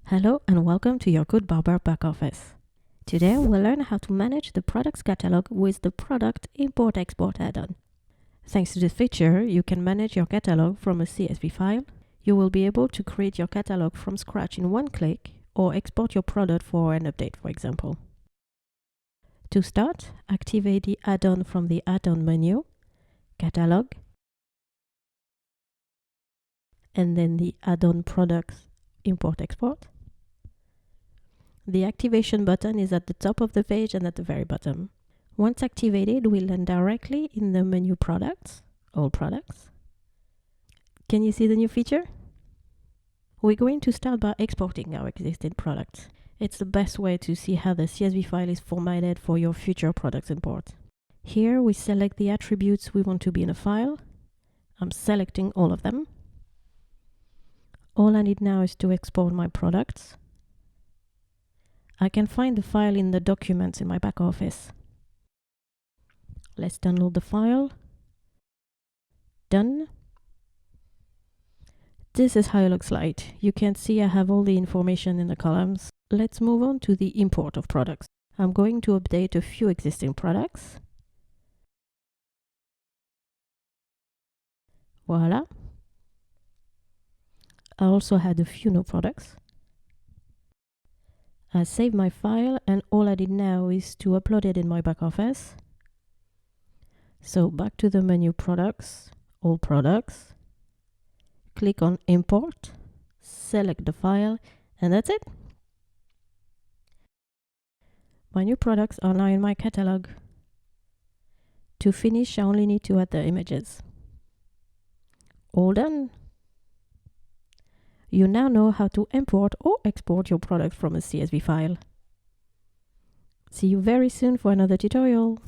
Hello and welcome to your GoodBarber back office. Today we'll learn how to manage the products catalog with the product import-export add-on. Thanks to this feature, you can manage your catalog from a CSV file. You will be able to create your catalog from scratch in one click or export your product for an update, for example. To start, activate the add-on from the add-on menu, Catalog, and then the add-on products import-export. The activation button is at the top of the page and at the very bottom. Once activated, we'll land directly in the menu Products, All Products. Can you see the new feature? We're going to start by exporting our existing products. It's the best way to see how the CSV file is formatted for your future products import. Here we select the attributes we want to be in a file. I'm selecting all of them. All I need now is to export my products. I can find the file in the documents in my back office. Let's download the file. Done. This is how it looks like. You can see I have all the information in the columns. Let's move on to the import of products. I'm going to update a few existing products. Voila. I also had a few new products. I saved my file and all I did now is to upload it in my back office. So back to the menu Products, All Products. Click on Import, select the file, and that's it. My new products are now in my catalog. To finish, I only need to add the images. All done. You now know how to import or export your product from a CSV file. See you very soon for another tutorial.